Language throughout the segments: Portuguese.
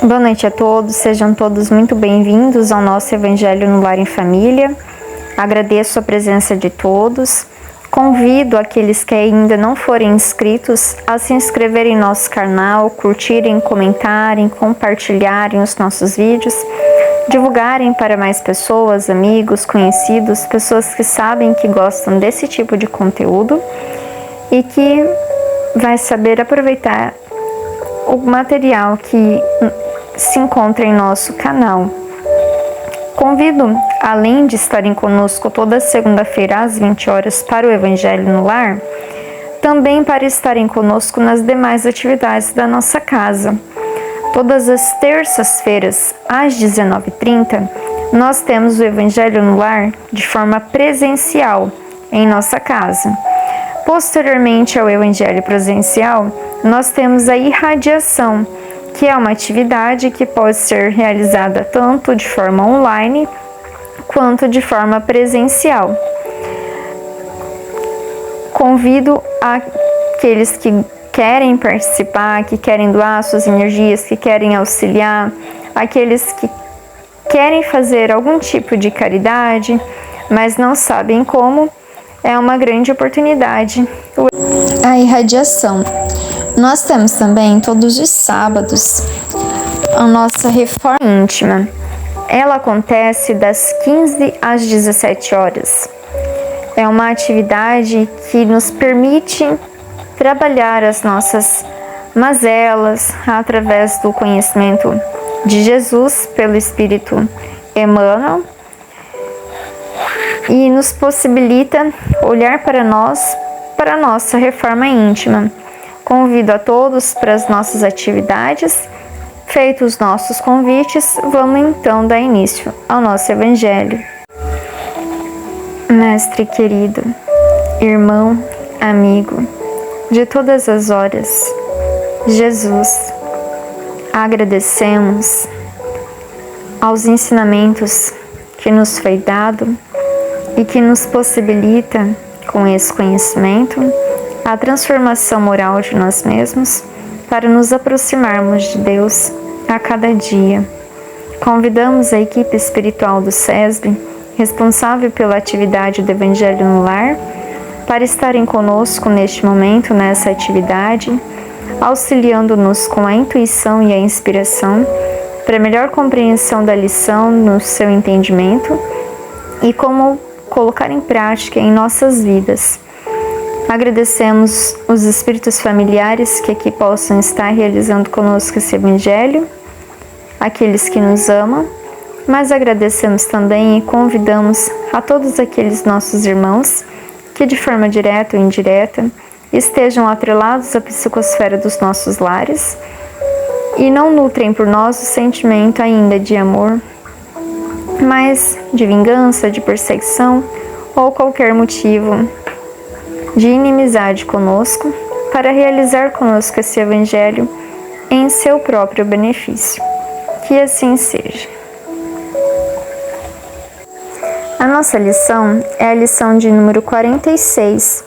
Boa noite a todos, sejam todos muito bem-vindos ao nosso Evangelho no Lar em Família. Agradeço a presença de todos. Convido aqueles que ainda não forem inscritos a se inscreverem em nosso canal, curtirem, comentarem, compartilharem os nossos vídeos, divulgarem para mais pessoas, amigos, conhecidos, pessoas que sabem que gostam desse tipo de conteúdo e que vai saber aproveitar o material que se encontra em nosso canal. Convido, além de estarem conosco toda segunda-feira às 20 horas para o Evangelho no Lar, também para estarem conosco nas demais atividades da nossa casa. Todas as terças-feiras, às 19h30, nós temos o Evangelho no Lar de forma presencial em nossa casa. Posteriormente ao Evangelho presencial, nós temos a irradiação, que é uma atividade que pode ser realizada tanto de forma online quanto de forma presencial. Convido aqueles que querem participar, que querem doar suas energias, que querem auxiliar, aqueles que querem fazer algum tipo de caridade, mas não sabem como, é uma grande oportunidade. A irradiação. Nós temos também todos os sábados a nossa reforma íntima. Ela acontece das 15 às 17 horas. É uma atividade que nos permite trabalhar as nossas mazelas através do conhecimento de Jesus pelo Espírito Emmanuel e nos possibilita olhar para nós, para a nossa reforma íntima. Convido a todos para as nossas atividades. Feitos os nossos convites, vamos então dar início ao nosso Evangelho. Mestre querido, irmão, amigo, de todas as horas, Jesus, agradecemos aos ensinamentos que nos foi dado e que nos possibilita, com esse conhecimento, a transformação moral de nós mesmos para nos aproximarmos de Deus a cada dia. Convidamos a equipe espiritual do SESB, responsável pela atividade do Evangelho no Lar, para estarem conosco neste momento, nessa atividade, auxiliando-nos com a intuição e a inspiração para melhor compreensão da lição no seu entendimento e como colocar em prática em nossas vidas. Agradecemos os espíritos familiares que aqui possam estar realizando conosco esse Evangelho, aqueles que nos amam, mas agradecemos também e convidamos a todos aqueles nossos irmãos que de forma direta ou indireta estejam atrelados à psicosfera dos nossos lares e não nutrem por nós o sentimento ainda de amor, mas de vingança, de perseguição ou qualquer motivo de inimizade conosco, para realizar conosco esse Evangelho em seu próprio benefício. Que assim seja. A nossa lição é a lição de número 46.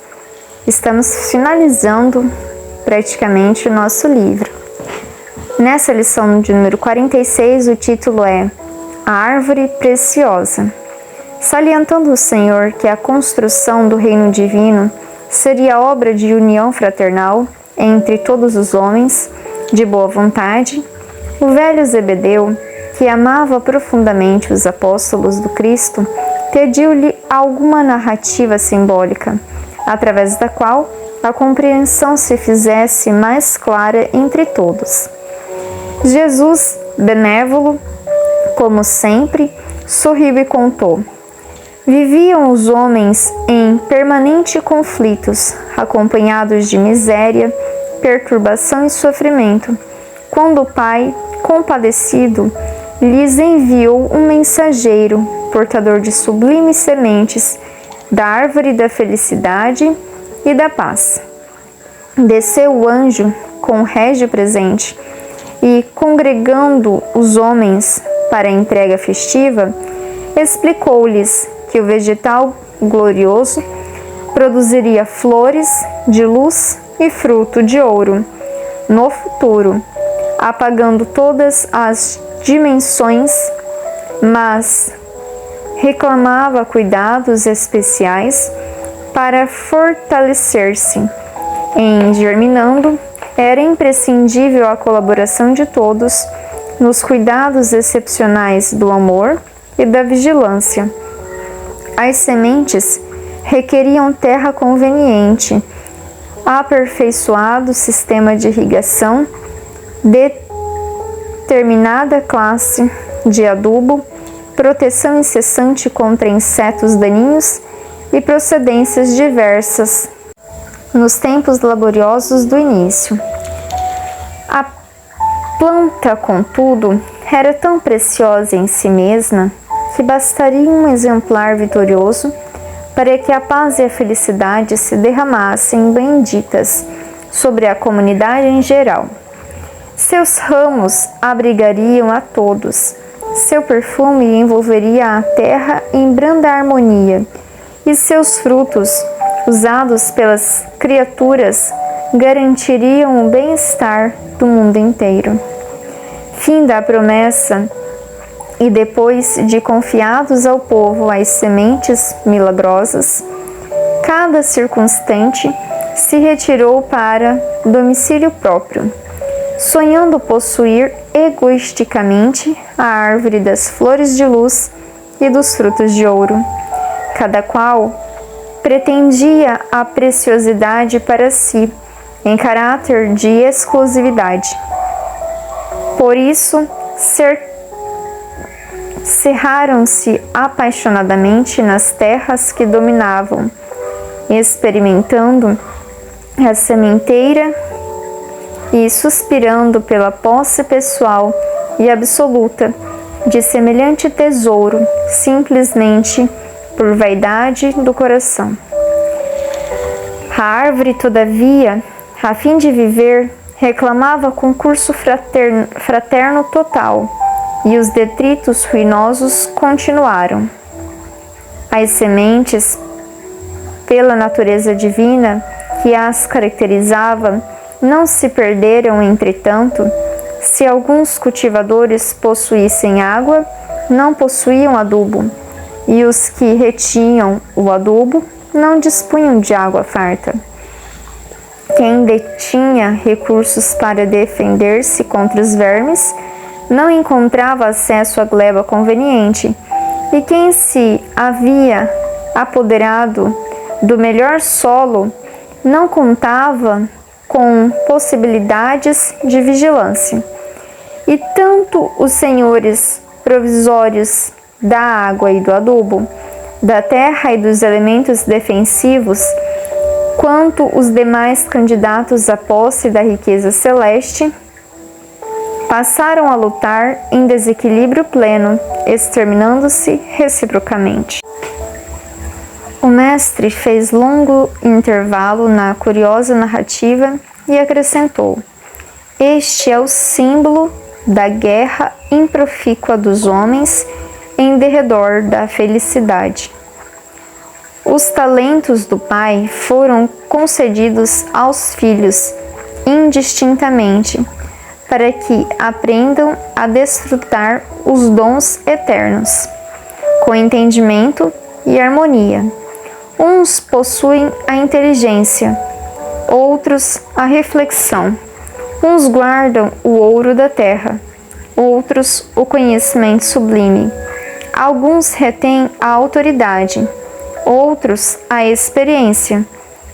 Estamos finalizando praticamente o nosso livro. Nessa lição de número 46, o título é A Árvore Preciosa. Salientando o Senhor que a construção do reino divino seria obra de união fraternal entre todos os homens, de boa vontade, o velho Zebedeu, que amava profundamente os apóstolos do Cristo, pediu-lhe alguma narrativa simbólica, através da qual a compreensão se fizesse mais clara entre todos. Jesus, benévolo, como sempre, sorriu e contou. Viviam os homens em permanente conflitos, acompanhados de miséria, perturbação e sofrimento, quando o Pai, compadecido, lhes enviou um mensageiro, portador de sublimes sementes, da árvore da felicidade e da paz. Desceu o anjo com o régio presente e, congregando os homens para a entrega festiva, explicou-lhes que o vegetal glorioso produziria flores de luz e fruto de ouro no futuro, apagando todas as dimensões, mas reclamava cuidados especiais para fortalecer-se. Em germinando, era imprescindível a colaboração de todos nos cuidados excepcionais do amor e da vigilância. As sementes requeriam terra conveniente, aperfeiçoado sistema de irrigação, determinada classe de adubo, proteção incessante contra insetos daninhos e procedências diversas nos tempos laboriosos do início. A planta, contudo, era tão preciosa em si mesma que bastaria um exemplar vitorioso para que a paz e a felicidade se derramassem benditas sobre a comunidade em geral. Seus ramos abrigariam a todos, seu perfume envolveria a terra em branda harmonia, e seus frutos, usados pelas criaturas, garantiriam o bem-estar do mundo inteiro. Fim da promessa. E depois de confiados ao povo as sementes milagrosas, cada circunstante se retirou para domicílio próprio, sonhando possuir egoisticamente a árvore das flores de luz e dos frutos de ouro. Cada qual pretendia a preciosidade para si, em caráter de exclusividade. Por isso, cerraram-se apaixonadamente nas terras que dominavam, experimentando a sementeira e suspirando pela posse pessoal e absoluta de semelhante tesouro, simplesmente por vaidade do coração. A árvore, todavia, a fim de viver, reclamava concurso fraterno total, e os detritos ruinosos continuaram. As sementes, pela natureza divina que as caracterizava, não se perderam, entretanto. Se alguns cultivadores possuíssem água, não possuíam adubo, e os que retinham o adubo não dispunham de água farta. Quem detinha recursos para defender-se contra os vermes não encontrava acesso à gleba conveniente, e quem se havia apoderado do melhor solo não contava com possibilidades de vigilância. E tanto os senhores provisórios da água e do adubo, da terra e dos elementos defensivos, quanto os demais candidatos à posse da riqueza celeste, passaram a lutar em desequilíbrio pleno, exterminando-se reciprocamente. O mestre fez longo intervalo na curiosa narrativa e acrescentou: este é o símbolo da guerra improfícua dos homens em derredor da felicidade. Os talentos do Pai foram concedidos aos filhos indistintamente, para que aprendam a desfrutar os dons eternos, com entendimento e harmonia. Uns possuem a inteligência, outros a reflexão. Uns guardam o ouro da terra, outros o conhecimento sublime. Alguns retêm a autoridade, outros a experiência.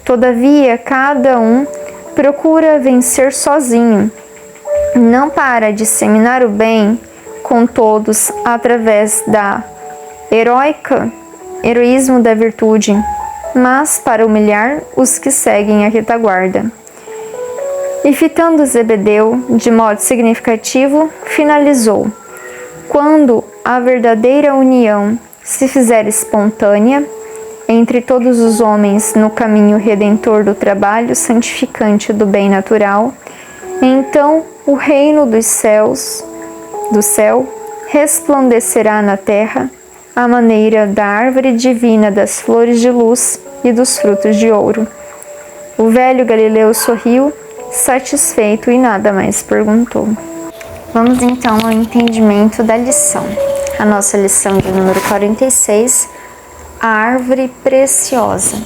Todavia, cada um procura vencer sozinho, não para disseminar o bem com todos através da heroísmo da virtude, mas para humilhar os que seguem a retaguarda. E fitando Zebedeu de modo significativo, finalizou: quando a verdadeira união se fizer espontânea entre todos os homens no caminho redentor do trabalho santificante do bem natural, então o reino do céu resplandecerá na terra à maneira da árvore divina das flores de luz e dos frutos de ouro. O velho Galileu sorriu, satisfeito, e nada mais perguntou. Vamos então ao entendimento da lição. A nossa lição de número 46, a árvore preciosa.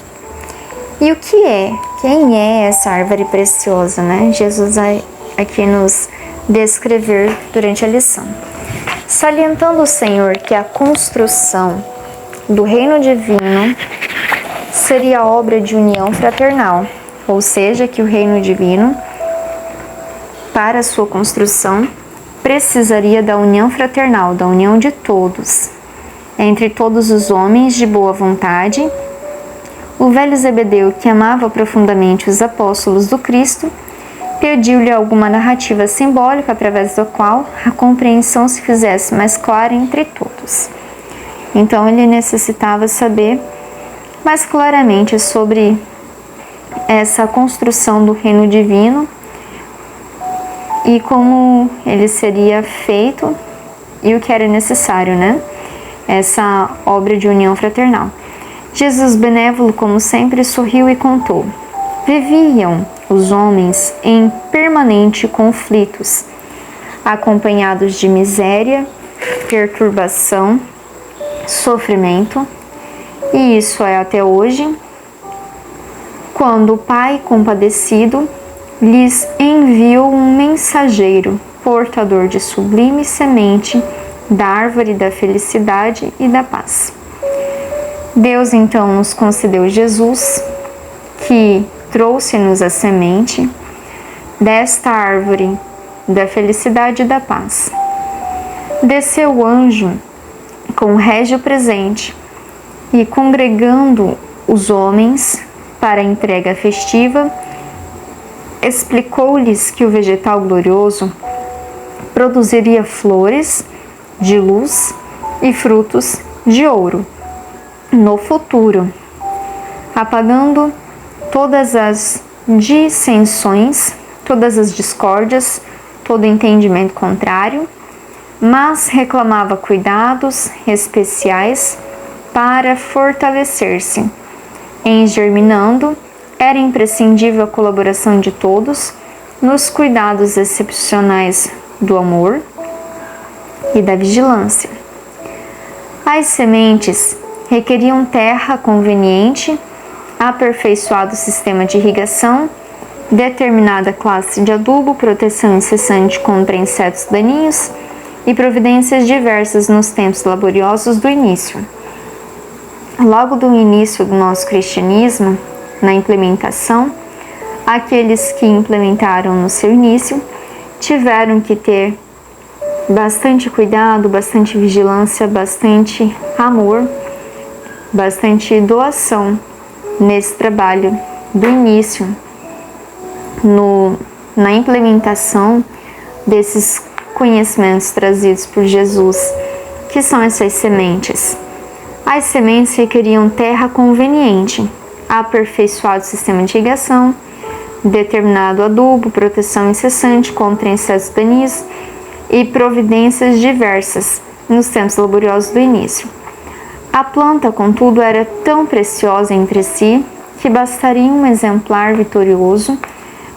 E o que é? Quem é essa árvore preciosa, né? Jesus vai aqui nos descrever durante a lição. Salientando o Senhor que a construção do reino divino seria obra de união fraternal, ou seja, que o reino divino, para a sua construção, precisaria da união fraternal, da união de todos, entre todos os homens de boa vontade. O velho Zebedeu, que amava profundamente os apóstolos do Cristo, pediu-lhe alguma narrativa simbólica através da qual a compreensão se fizesse mais clara entre todos. Então ele necessitava saber mais claramente sobre essa construção do reino divino e como ele seria feito e o que era necessário, né? Essa obra de união fraternal. Jesus, benévolo como sempre, sorriu e contou. Viviam os homens em permanente conflitos, acompanhados de miséria, perturbação, sofrimento, e isso é até hoje, quando o Pai compadecido lhes enviou um mensageiro, portador de sublime semente da árvore da felicidade e da paz. Deus então nos concedeu Jesus, que trouxe-nos a semente desta árvore da felicidade e da paz. Desceu o anjo com o régio presente e, congregando os homens para a entrega festiva, explicou-lhes que o vegetal glorioso produziria flores de luz e frutos de ouro no futuro, apagando todas as dissensões, todas as discórdias, todo entendimento contrário, mas reclamava cuidados especiais para fortalecer-se. Em germinando, era imprescindível a colaboração de todos nos cuidados excepcionais do amor e da vigilância. As sementes requeriam terra conveniente, aperfeiçoado sistema de irrigação, determinada classe de adubo, proteção incessante contra insetos daninhos e providências diversas nos tempos laboriosos do início. Logo do início do nosso cristianismo, na implementação, aqueles que implementaram no seu início tiveram que ter bastante cuidado, bastante vigilância, bastante amor, bastante doação nesse trabalho do início, na implementação desses conhecimentos trazidos por Jesus, que são essas sementes. As sementes requeriam terra conveniente, aperfeiçoado sistema de irrigação, determinado adubo, proteção incessante contra insetos daninhos e providências diversas nos tempos laboriosos do início. A planta, contudo, era tão preciosa entre si que bastaria um exemplar vitorioso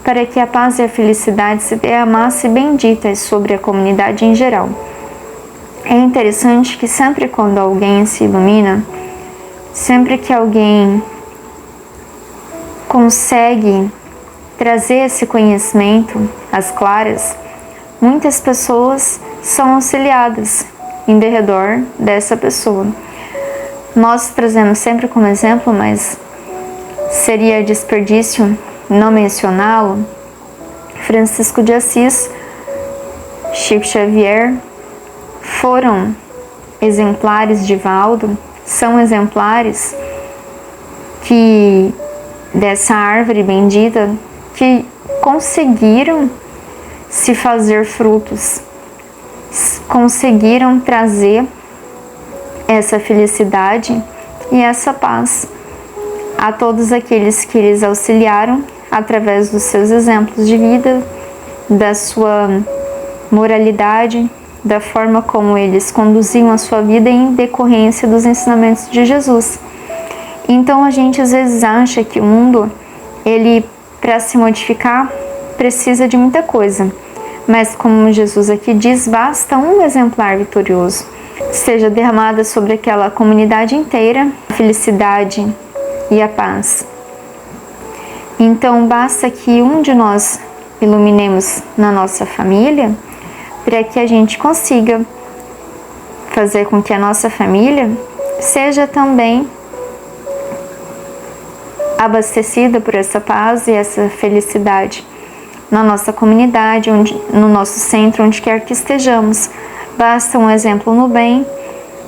para que a paz e a felicidade se derramassem benditas sobre a comunidade em geral. É interessante que sempre quando alguém se ilumina, sempre que alguém consegue trazer esse conhecimento às claras, muitas pessoas são auxiliadas em derredor dessa pessoa. Nós trazemos sempre como exemplo, mas seria desperdício não mencioná-lo, Francisco de Assis, Chico Xavier, foram exemplares de Valdo, são exemplares dessa árvore bendita que conseguiram se fazer frutos, conseguiram trazer essa felicidade e essa paz a todos aqueles que eles auxiliaram através dos seus exemplos de vida, da sua moralidade, da forma como eles conduziam a sua vida em decorrência dos ensinamentos de Jesus. Então a gente às vezes acha que o mundo, ele para se modificar, precisa de muita coisa, mas como Jesus aqui diz, basta um exemplar vitorioso. Seja derramada sobre aquela comunidade inteira a felicidade e a paz. Então basta que um de nós iluminemos na nossa família para que a gente consiga fazer com que a nossa família seja também abastecida por essa paz e essa felicidade na nossa comunidade, no nosso centro, onde quer que estejamos. Basta um exemplo no bem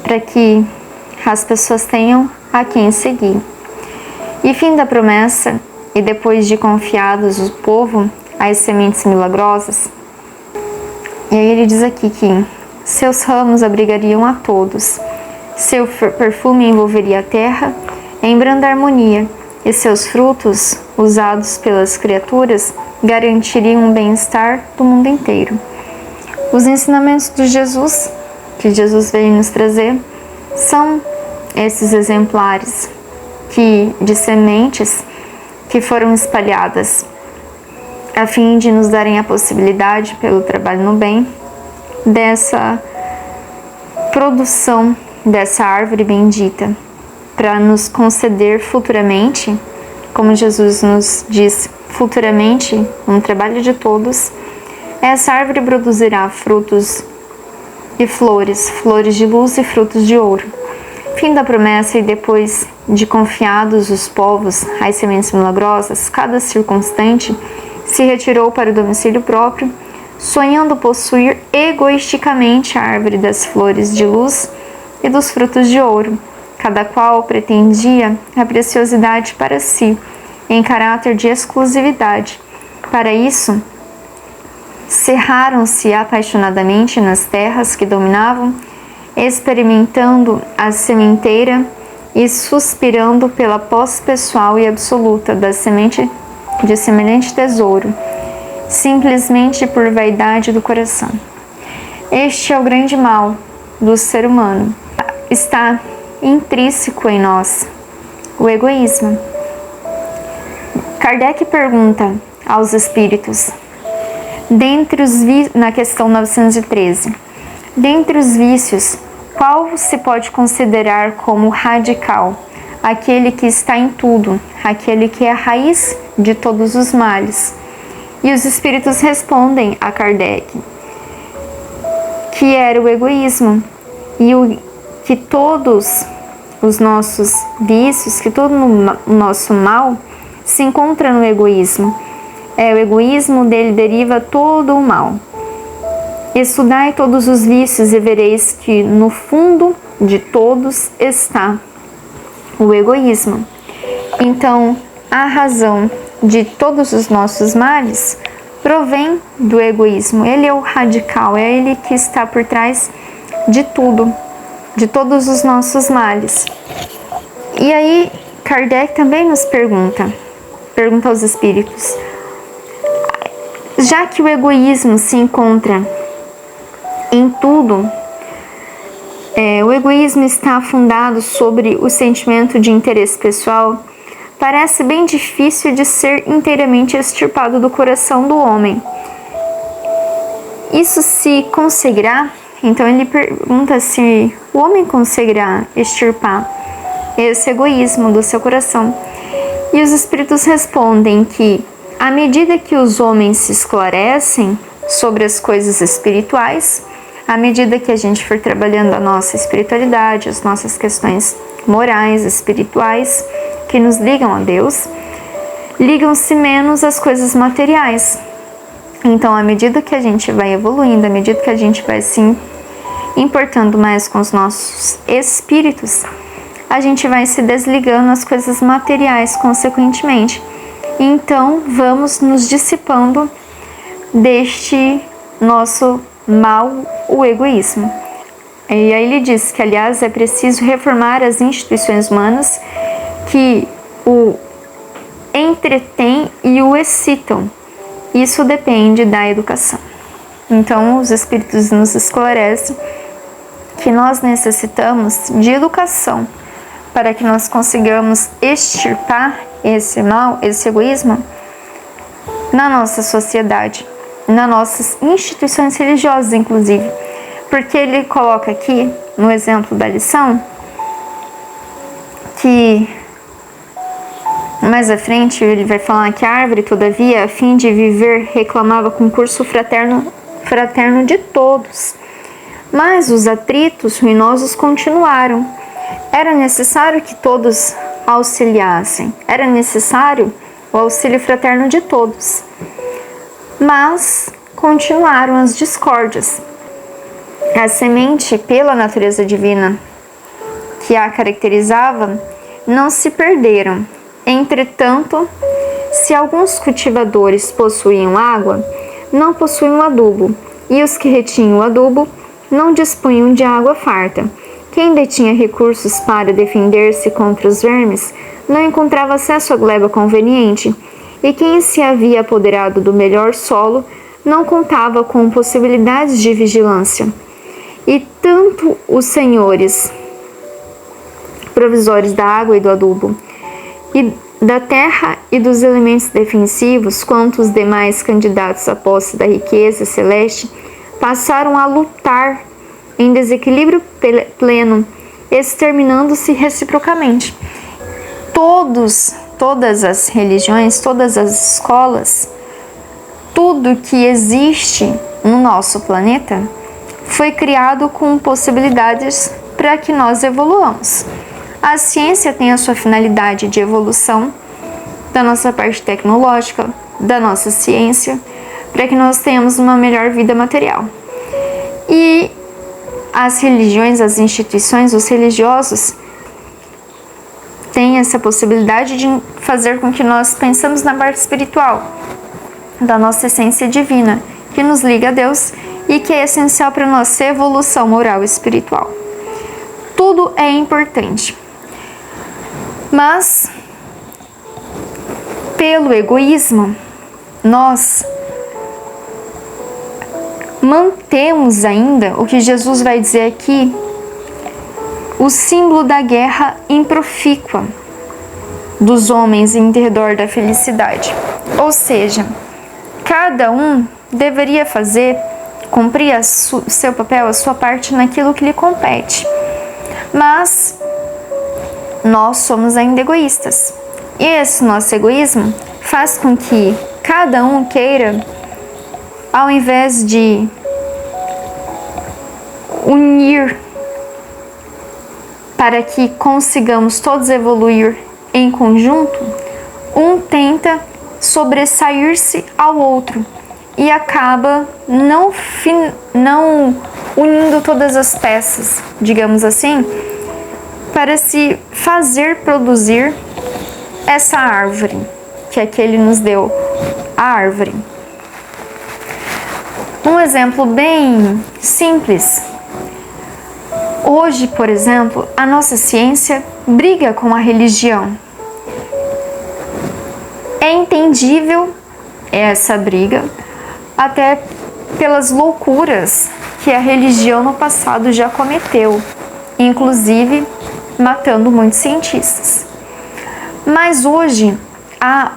para que as pessoas tenham a quem seguir. E fim da promessa, e depois de confiados o povo as sementes milagrosas, e aí ele diz aqui que seus ramos abrigariam a todos, seu perfume envolveria a terra em branda harmonia, e seus frutos, usados pelas criaturas, garantiriam o bem-estar do mundo inteiro. Os ensinamentos de Jesus, que Jesus veio nos trazer, são esses exemplares de sementes que foram espalhadas a fim de nos darem a possibilidade, pelo trabalho no bem, dessa produção dessa árvore bendita, para nos conceder futuramente, como Jesus nos diz, futuramente, um trabalho de todos, essa árvore produzirá frutos e flores, flores de luz e frutos de ouro. Fim da promessa, e depois de confiados os povos às sementes milagrosas, cada circunstante se retirou para o domicílio próprio, sonhando possuir egoisticamente a árvore das flores de luz e dos frutos de ouro. Cada qual pretendia a preciosidade para si, em caráter de exclusividade. Para isso, cerraram-se apaixonadamente nas terras que dominavam, experimentando a sementeira e suspirando pela posse pessoal e absoluta da semente de semelhante tesouro, simplesmente por vaidade do coração. Este é o grande mal do ser humano. Está intrínseco em nós, o egoísmo. Kardec pergunta aos espíritos, na questão 913, dentre os vícios, qual se pode considerar como radical? Aquele que está em tudo, aquele que é a raiz de todos os males. E os espíritos respondem a Kardec que era o egoísmo, e que todos os nossos vícios, que todo o nosso mal se encontra no egoísmo. O egoísmo dele deriva todo o mal. Estudai todos os vícios e vereis que no fundo de todos está o egoísmo. Então, a razão de todos os nossos males provém do egoísmo. Ele é o radical, é ele que está por trás de tudo, de todos os nossos males. E aí, Kardec também nos pergunta aos espíritos, já que o egoísmo se encontra em tudo, o egoísmo está fundado sobre o sentimento de interesse pessoal, parece bem difícil de ser inteiramente extirpado do coração do homem. Isso se conseguirá? Então ele pergunta se o homem conseguirá extirpar esse egoísmo do seu coração. E os espíritos respondem que, à medida que os homens se esclarecem sobre as coisas espirituais, à medida que a gente for trabalhando a nossa espiritualidade, as nossas questões morais, espirituais, que nos ligam a Deus, ligam-se menos às coisas materiais. Então, à medida que a gente vai evoluindo, à medida que a gente vai se importando mais com os nossos espíritos, a gente vai se desligando às coisas materiais, consequentemente. Então, vamos nos dissipando deste nosso mal, o egoísmo. E aí ele diz que, aliás, é preciso reformar as instituições humanas que o entretêm e o excitam. Isso depende da educação. Então, os espíritos nos esclarecem que nós necessitamos de educação para que nós consigamos extirpar esse mal, esse egoísmo na nossa sociedade. nas nossas instituições religiosas, inclusive. Porque ele coloca aqui, no exemplo da lição, que mais à frente ele vai falar que a árvore, todavia, a fim de viver, reclamava concurso fraterno de todos. Mas os atritos ruinosos continuaram. Era necessário que todos auxiliassem. Era necessário o auxílio fraterno de todos. Mas continuaram as discórdias. A semente, pela natureza divina que a caracterizava, não se perderam. Entretanto, se alguns cultivadores possuíam água, não possuíam adubo, e os que retinham o adubo não dispunham de água farta. Quem detinha recursos para defender-se contra os vermes não encontrava acesso à gleba conveniente, e quem se havia apoderado do melhor solo não contava com possibilidades de vigilância. E tanto os senhores provisores da água e do adubo, e da terra e dos elementos defensivos, quanto os demais candidatos à posse da riqueza celeste, passaram a lutar em desequilíbrio pleno, exterminando-se reciprocamente. Todas as religiões, todas as escolas, tudo que existe no nosso planeta foi criado com possibilidades para que nós evoluamos. A ciência tem a sua finalidade de evolução da nossa parte tecnológica, da nossa ciência, para que nós tenhamos uma melhor vida material. E as religiões, as instituições, os religiosos têm essa possibilidade de fazer com que nós pensemos na parte espiritual, da nossa essência divina, que nos liga a Deus e que é essencial para a nossa evolução moral e espiritual. Tudo é importante. Mas, pelo egoísmo, nós mantemos ainda o que Jesus vai dizer aqui, o símbolo da guerra improfícua dos homens em redor da felicidade. Ou seja, cada um deveria cumprir seu papel, a sua parte naquilo que lhe compete. Mas nós somos ainda egoístas. E esse nosso egoísmo faz com que cada um queira, ao invés de unir para que consigamos todos evoluir em conjunto, um tenta sobressair-se ao outro e acaba não unindo todas as peças, digamos assim, para se fazer produzir essa árvore que aquele nos deu, a árvore. Um exemplo bem simples. Hoje, por exemplo, a nossa ciência briga com a religião. É entendível essa briga, até pelas loucuras que a religião no passado já cometeu, inclusive matando muitos cientistas. Mas hoje há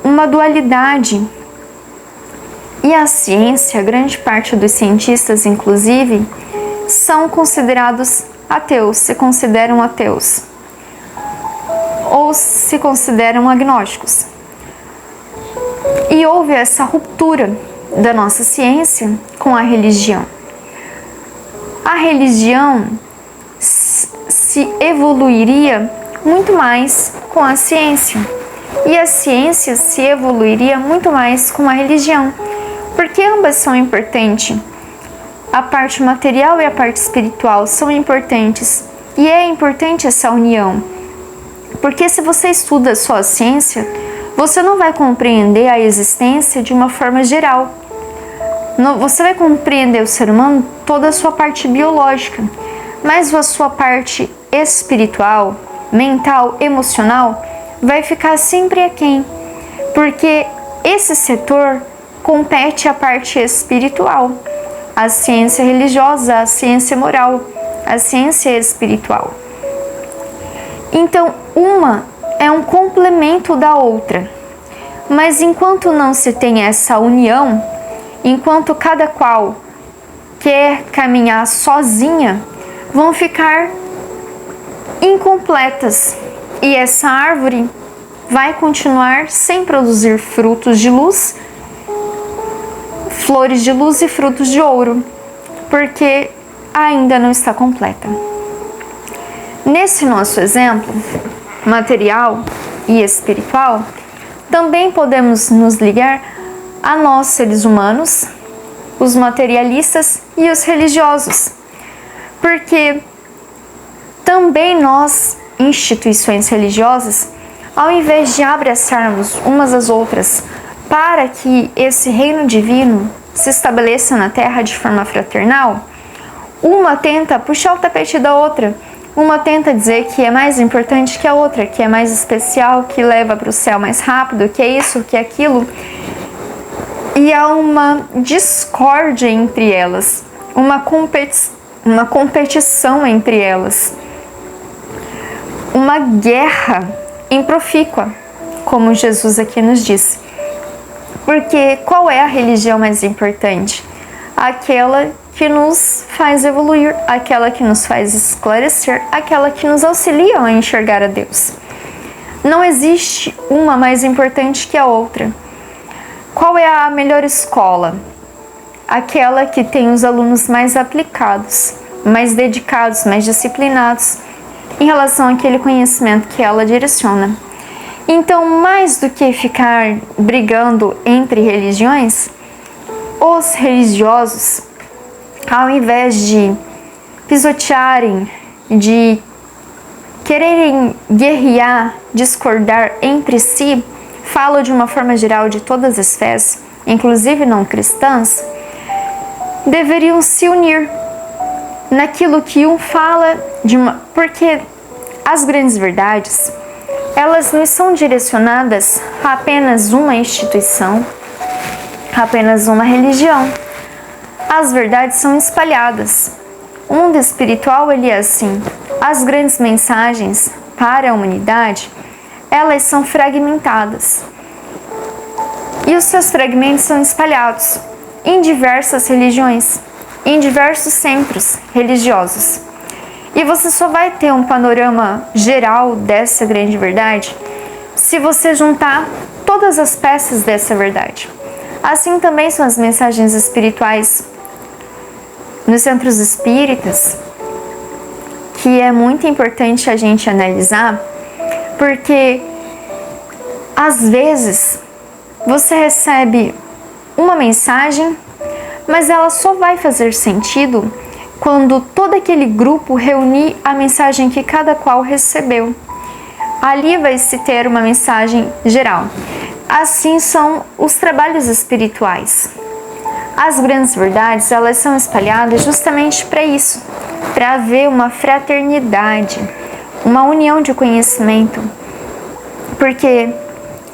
uma dualidade e a ciência, grande parte dos cientistas inclusive, são considerados ateus, se consideram ateus ou se consideram agnósticos. E houve essa ruptura da nossa ciência com a religião. A religião se evoluiria muito mais com a ciência e a ciência se evoluiria muito mais com a religião, porque ambas são importantes. A parte material e a parte espiritual são importantes e é importante essa união, porque se você estuda só a ciência, você não vai compreender a existência de uma forma geral. Você vai compreender o ser humano toda a sua parte biológica, mas a sua parte espiritual, mental, emocional vai ficar sempre aquém, porque esse setor compete à parte espiritual, a ciência religiosa, a ciência moral, a ciência espiritual. Então, uma é um complemento da outra, mas enquanto não se tem essa união, enquanto cada qual quer caminhar sozinha, vão ficar incompletas e essa árvore vai continuar sem produzir frutos de luz, flores de luz e frutos de ouro, porque ainda não está completa. Nesse nosso exemplo, material e espiritual, também podemos nos ligar a nós, seres humanos, os materialistas e os religiosos, porque também nós, instituições religiosas, ao invés de abraçarmos umas às outras para que esse reino divino se estabeleça na Terra de forma fraternal, uma tenta puxar o tapete da outra, uma tenta dizer que é mais importante que a outra, que é mais especial, que leva para o céu mais rápido, que é isso, que é aquilo. E há uma discórdia entre elas, uma competição entre elas, uma guerra improfícua, como Jesus aqui nos diz. Porque qual é a religião mais importante? Aquela que nos faz evoluir, aquela que nos faz esclarecer, aquela que nos auxilia a enxergar a Deus. Não existe uma mais importante que a outra. Qual é a melhor escola? Aquela que tem os alunos mais aplicados, mais dedicados, mais disciplinados em relação àquele conhecimento que ela direciona. Então, mais do que ficar brigando entre religiões, os religiosos, ao invés de pisotearem, de quererem guerrear, discordar entre si, falo de uma forma geral de todas as fés, inclusive não cristãs, deveriam se unir naquilo que um fala porque as grandes verdades, elas não são direcionadas a apenas uma instituição, a apenas uma religião. As verdades são espalhadas. O mundo espiritual, ele é assim. As grandes mensagens para a humanidade, elas são fragmentadas. E os seus fragmentos são espalhados em diversas religiões, em diversos centros religiosos. E você só vai ter um panorama geral dessa grande verdade se você juntar todas as peças dessa verdade. Assim também são as mensagens espirituais nos centros espíritas, que é muito importante a gente analisar, porque às vezes você recebe uma mensagem, mas ela só vai fazer sentido quando todo aquele grupo reunir a mensagem que cada qual recebeu. Ali vai se ter uma mensagem geral. Assim são os trabalhos espirituais. As grandes verdades, elas são espalhadas justamente para isso, para haver uma fraternidade, uma união de conhecimento. Porque,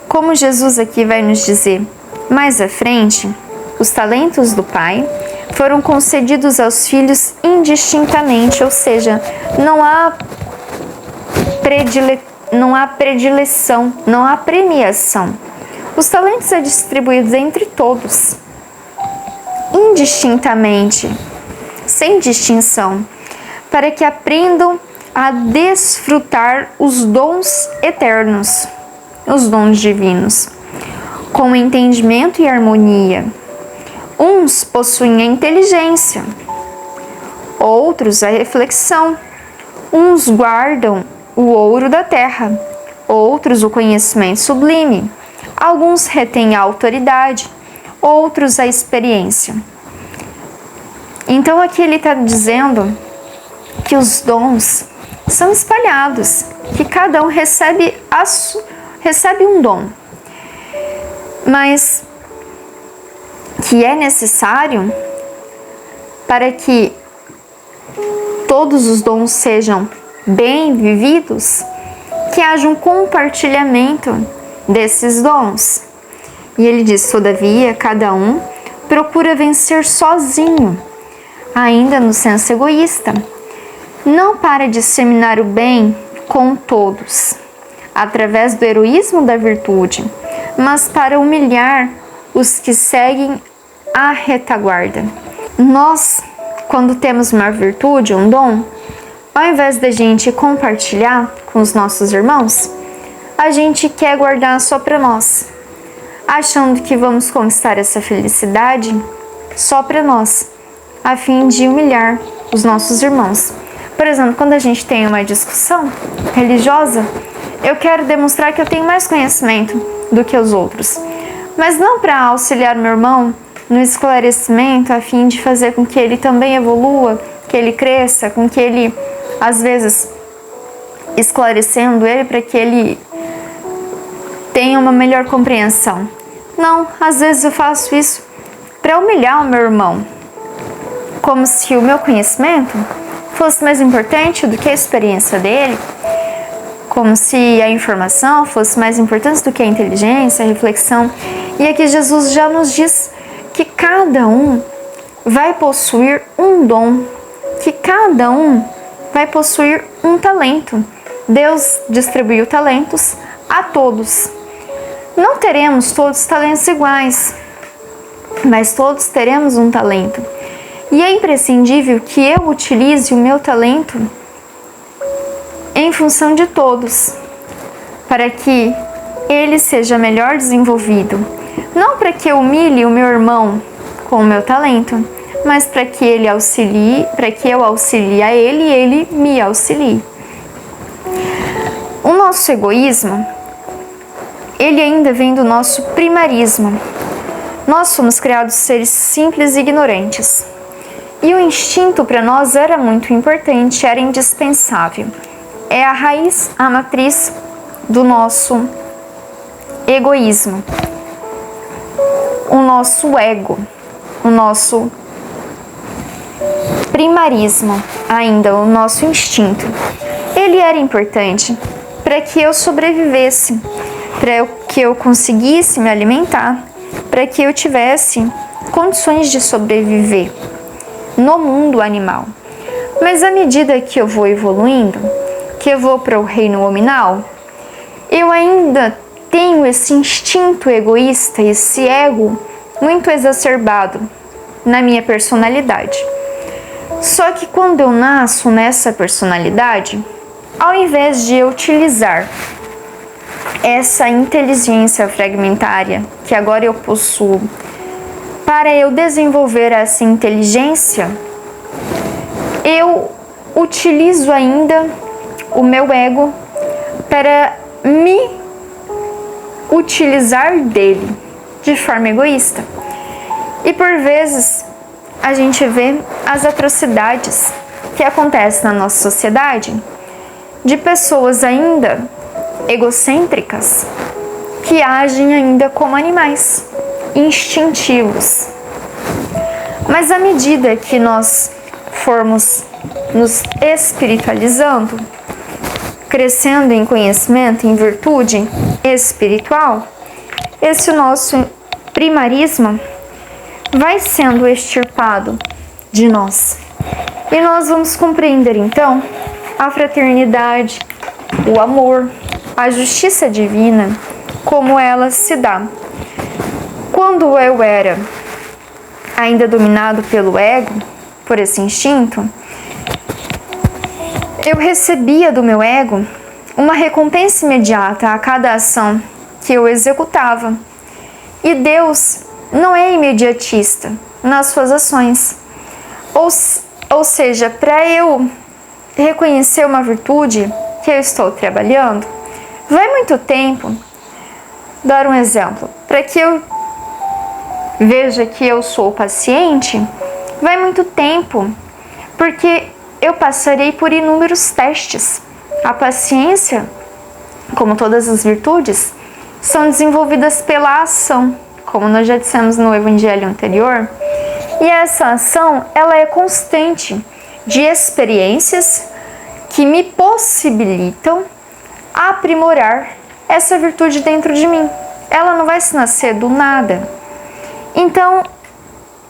como Jesus aqui vai nos dizer mais à frente, os talentos do Pai foram concedidos aos filhos indistintamente, ou seja, não há predileção, não há premiação. Os talentos são distribuídos entre todos, indistintamente, sem distinção, para que aprendam a desfrutar os dons eternos, os dons divinos, com entendimento e harmonia. Uns possuem a inteligência, outros a reflexão. Uns guardam o ouro da terra, outros o conhecimento sublime. Alguns retêm a autoridade, outros a experiência. Então aqui ele está dizendo que os dons são espalhados, que cada um recebe um dom, mas que é necessário para que todos os dons sejam bem vividos, que haja um compartilhamento desses dons. E ele diz, todavia, cada um procura vencer sozinho, ainda no senso egoísta, não para disseminar o bem com todos, através do heroísmo da virtude, mas para humilhar os que seguem a retaguarda. Nós, quando temos uma virtude, um dom, ao invés da gente compartilhar com os nossos irmãos, a gente quer guardar só para nós, achando que vamos conquistar essa felicidade só para nós, a fim de humilhar os nossos irmãos. Por exemplo, quando a gente tem uma discussão religiosa, eu quero demonstrar que eu tenho mais conhecimento do que os outros, mas não para auxiliar meu irmão no esclarecimento, a fim de fazer com que ele também evolua, que ele cresça, com que ele, às vezes, esclarecendo ele para que ele tenha uma melhor compreensão. Não, às vezes eu faço isso para humilhar o meu irmão, como se o meu conhecimento fosse mais importante do que a experiência dele, como se a informação fosse mais importante do que a inteligência, a reflexão. E aqui Jesus já nos diz que cada um vai possuir um dom, que cada um vai possuir um talento. Deus distribuiu talentos a todos. Não teremos todos talentos iguais, mas todos teremos um talento. E é imprescindível que eu utilize o meu talento em função de todos, para que ele seja melhor desenvolvido. Não para que eu humilhe o meu irmão com o meu talento, mas para que ele auxilie, para que eu auxilie a ele e ele me auxilie. O nosso egoísmo, ele ainda vem do nosso primarismo. Nós somos criados seres simples e ignorantes. E o instinto para nós era muito importante, era indispensável. É a raiz, a matriz do nosso egoísmo. O nosso ego, o nosso primarismo, ainda o nosso instinto. Ele era importante para que eu sobrevivesse, para que eu conseguisse me alimentar, para que eu tivesse condições de sobreviver no mundo animal. Mas à medida que eu vou evoluindo, que eu vou para o reino hominal, eu ainda tenho esse instinto egoísta, esse ego muito exacerbado na minha personalidade. Só que quando eu nasço nessa personalidade, ao invés de eu utilizar essa inteligência fragmentária que agora eu possuo para eu desenvolver essa inteligência, eu utilizo ainda o meu ego para me utilizar dele de forma egoísta. E por vezes a gente vê as atrocidades que acontecem na nossa sociedade de pessoas ainda egocêntricas que agem ainda como animais instintivos. Mas à medida que nós formos nos espiritualizando, crescendo em conhecimento, em virtude espiritual, esse nosso primarismo vai sendo extirpado de nós. E nós vamos compreender então a fraternidade, o amor, a justiça divina, como ela se dá. Quando eu era ainda dominado pelo ego, por esse instinto, eu recebia do meu ego uma recompensa imediata a cada ação que eu executava. E Deus não é imediatista nas suas ações. Ou seja, para eu reconhecer uma virtude que eu estou trabalhando, vai muito tempo. Dar um exemplo. Para que eu veja que eu sou paciente, vai muito tempo, porque eu passarei por inúmeros testes. A paciência, como todas as virtudes, são desenvolvidas pela ação, como nós já dissemos no evangelho anterior. E essa ação, ela é constante de experiências que me possibilitam aprimorar essa virtude dentro de mim. Ela não vai se nascer do nada. Então,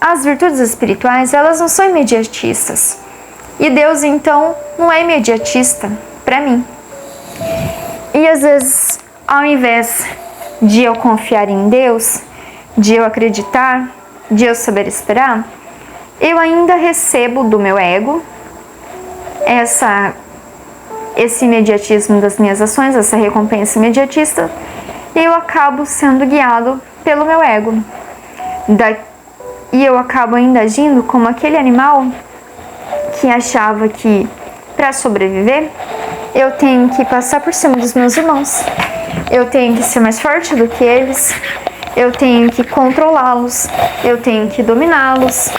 as virtudes espirituais, elas não são imediatistas. E Deus, então, não é imediatista para mim. E às vezes, ao invés de eu confiar em Deus, de eu acreditar de eu saber esperar, eu ainda recebo do meu ego esse imediatismo das minhas ações, essa recompensa imediatista, e eu acabo sendo guiado pelo meu ego. E eu acabo ainda agindo como aquele animal que achava que, para sobreviver, eu tenho que passar por cima dos meus irmãos, eu tenho que ser mais forte do que eles, eu tenho que controlá-los, eu tenho que dominá-los,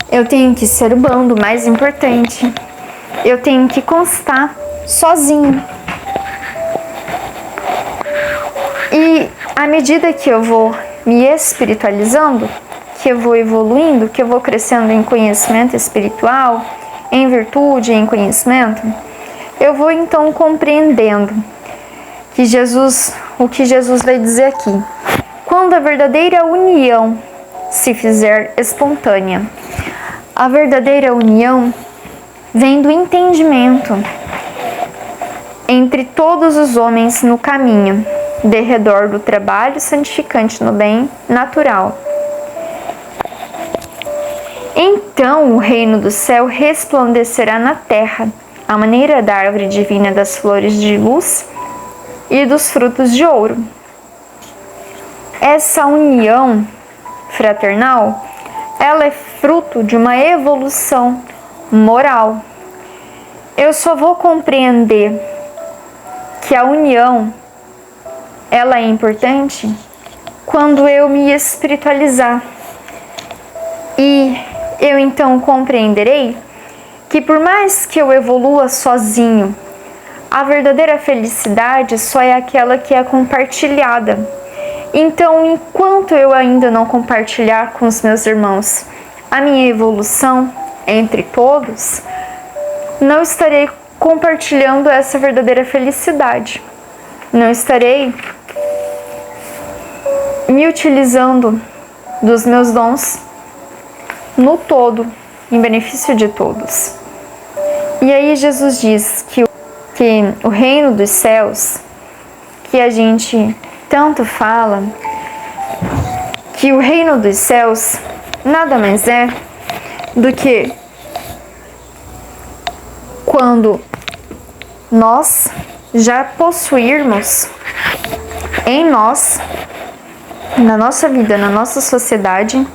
eu tenho que ser o bando mais importante, eu tenho que constar sozinho. E à medida que eu vou me espiritualizando, que eu vou evoluindo, que eu vou crescendo em conhecimento espiritual, em virtude, em conhecimento, eu vou então compreendendo que o que Jesus vai dizer aqui. Quando a verdadeira união se fizer espontânea, a verdadeira união vem do entendimento entre todos os homens no caminho, de redor do trabalho santificante no bem natural. Então o reino do céu resplandecerá na terra, à maneira da árvore divina das flores de luz e dos frutos de ouro. Essa união fraternal, ela é fruto de uma evolução moral. Eu só vou compreender que a união ela é importante quando eu me espiritualizar. E eu então compreenderei que por mais que eu evolua sozinho, a verdadeira felicidade só é aquela que é compartilhada. Então, enquanto eu ainda não compartilhar com os meus irmãos a minha evolução entre todos, não estarei compartilhando essa verdadeira felicidade. Não estarei me utilizando dos meus dons no todo, em benefício de todos. E aí Jesus diz que o reino dos céus, que a gente tanto fala, que o reino dos céus nada mais é do que quando nós já possuirmos em nós, na nossa vida, na nossa sociedade,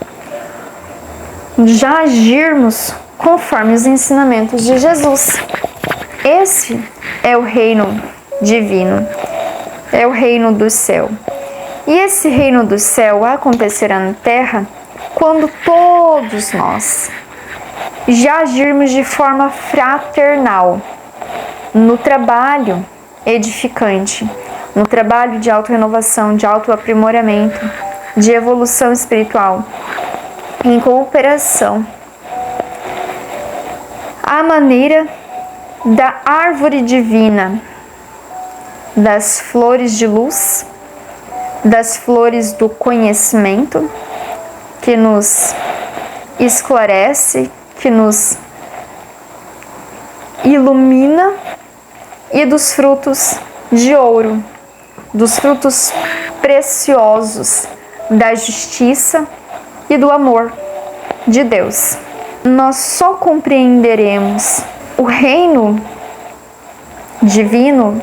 já agirmos conforme os ensinamentos de Jesus. Esse é o reino divino, é o reino do céu. E esse reino do céu acontecerá na terra quando todos nós já agirmos de forma fraternal, no trabalho edificante, no trabalho de auto-renovação, de auto-aprimoramento, de evolução espiritual, em cooperação. À maneira da árvore divina, das flores de luz, das flores do conhecimento, que nos esclarece, que nos ilumina, e dos frutos de ouro, dos frutos preciosos da justiça e do amor de Deus. Nós só compreenderemos o reino divino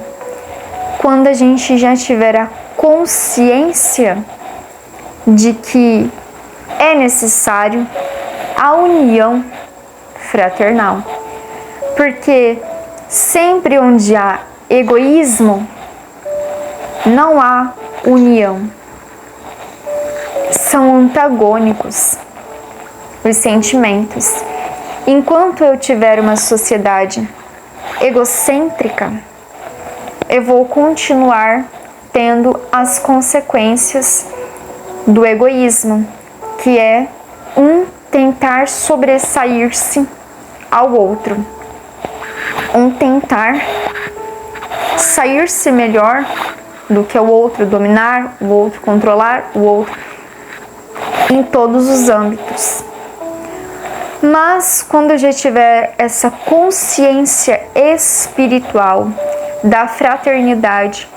quando a gente já tiver a consciência de que é necessário a união fraternal. Porque sempre onde há egoísmo, não há união. São antagônicos os sentimentos. Enquanto eu tiver uma sociedade egocêntrica, eu vou continuar tendo as consequências do egoísmo, que é um tentar sobressair-se ao outro, um tentar sair-se melhor do que o outro, dominar o outro, controlar o outro em todos os âmbitos. Mas quando eu já tiver essa consciência espiritual da fraternidade,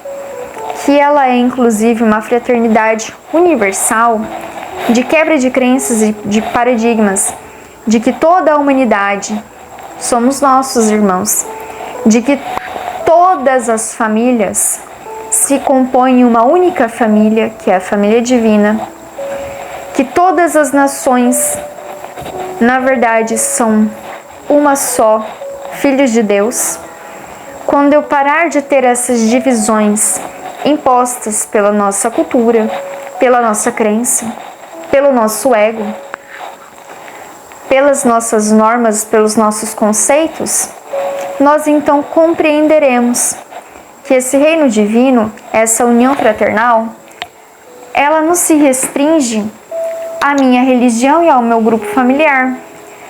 que ela é inclusive uma fraternidade universal, de quebra de crenças e de paradigmas, de que toda a humanidade somos nossos irmãos, de que todas as famílias se compõem em uma única família, que é a família divina, que todas as nações, na verdade, são uma só, filhos de Deus. Quando eu parar de ter essas divisões impostas pela nossa cultura, pela nossa crença, pelo nosso ego, pelas nossas normas, pelos nossos conceitos, nós então compreenderemos que esse reino divino, essa união fraternal, ela não se restringe à minha religião e ao meu grupo familiar.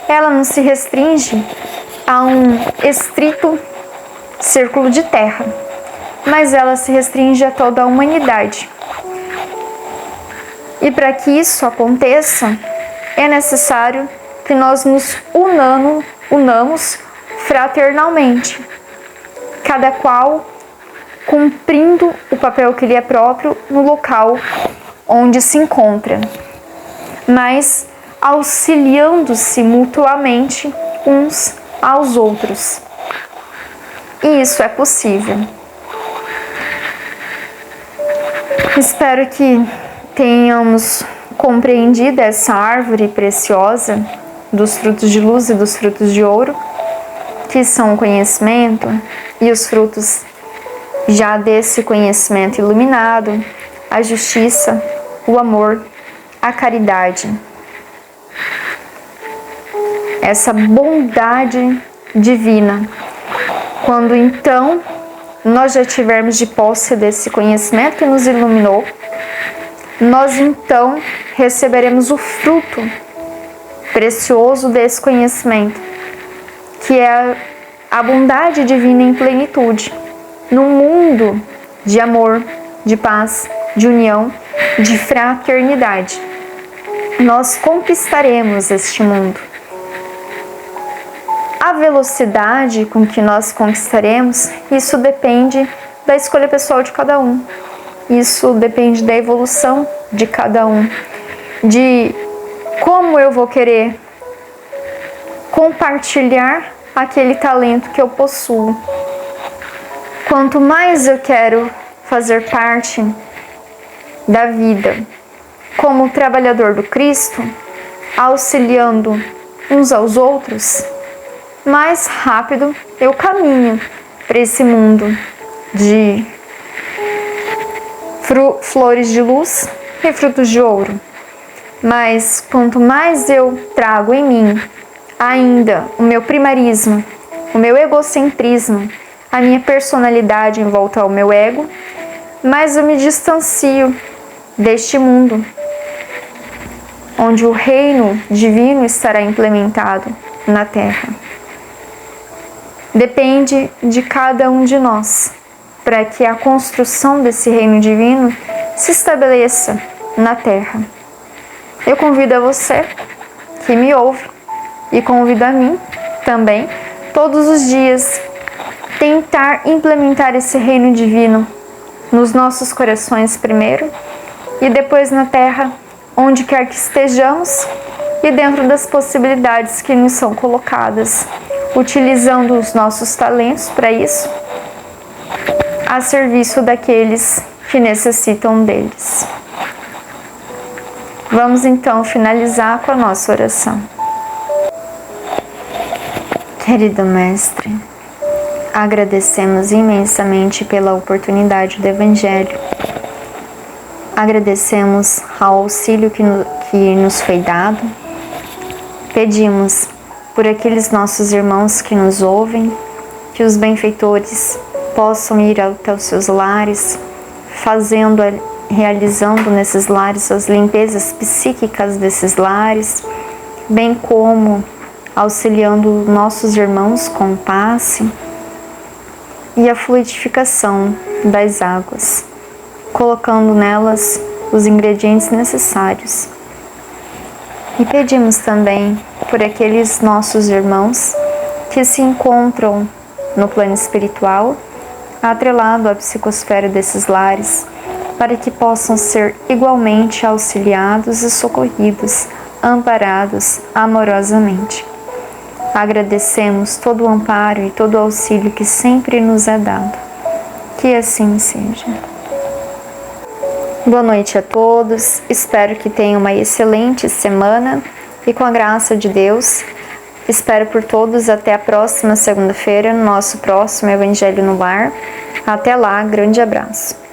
Ela não se restringe a um estrito círculo de terra, mas ela se restringe a toda a humanidade. E para que isso aconteça, é necessário que nós nos unamos fraternalmente, cada qual cumprindo o papel que lhe é próprio no local onde se encontra, mas auxiliando-se mutuamente uns aos outros. E isso é possível. Espero que tenhamos compreendido essa árvore preciosa dos frutos de luz e dos frutos de ouro, que são o conhecimento, e os frutos já desse conhecimento iluminado, a justiça, o amor, a caridade. Essa bondade divina. Quando então nós já tivermos de posse desse conhecimento que nos iluminou, nós então receberemos o fruto precioso desse conhecimento, que é a bondade divina em plenitude, num mundo de amor, de paz, de união, de fraternidade. Nós conquistaremos este mundo. A velocidade com que nós conquistaremos, isso depende da escolha pessoal de cada um. Isso depende da evolução de cada um, de como eu vou querer compartilhar aquele talento que eu possuo. Quanto mais eu quero fazer parte da vida como trabalhador do Cristo, auxiliando uns aos outros, mais rápido eu caminho para esse mundo de flores de luz e frutos de ouro. Mas quanto mais eu trago em mim ainda o meu primarismo, o meu egocentrismo, a minha personalidade em volta ao meu ego, mais eu me distancio deste mundo, onde o reino divino estará implementado na Terra. Depende de cada um de nós, para que a construção desse reino divino se estabeleça na Terra. Eu convido a você que me ouve e convido a mim também, todos os dias, tentar implementar esse reino divino nos nossos corações primeiro e depois na Terra, onde quer que estejamos e dentro das possibilidades que nos são colocadas, utilizando os nossos talentos para isso, a serviço daqueles que necessitam deles. Vamos então finalizar com a nossa oração. Querido Mestre, agradecemos imensamente pela oportunidade do Evangelho. Agradecemos ao auxílio que nos foi dado. Pedimos por aqueles nossos irmãos que nos ouvem, que os benfeitores possam ir até os seus lares, realizando nesses lares as limpezas psíquicas desses lares, bem como auxiliando nossos irmãos com o passe e a fluidificação das águas, colocando nelas os ingredientes necessários. E pedimos também por aqueles nossos irmãos que se encontram no plano espiritual, atrelado à psicosfera desses lares, para que possam ser igualmente auxiliados e socorridos, amparados amorosamente. Agradecemos todo o amparo e todo o auxílio que sempre nos é dado. Que assim seja. Boa noite a todos, espero que tenham uma excelente semana e com a graça de Deus, espero por todos até a próxima segunda-feira, no nosso próximo Evangelho no Lar. Até lá, grande abraço.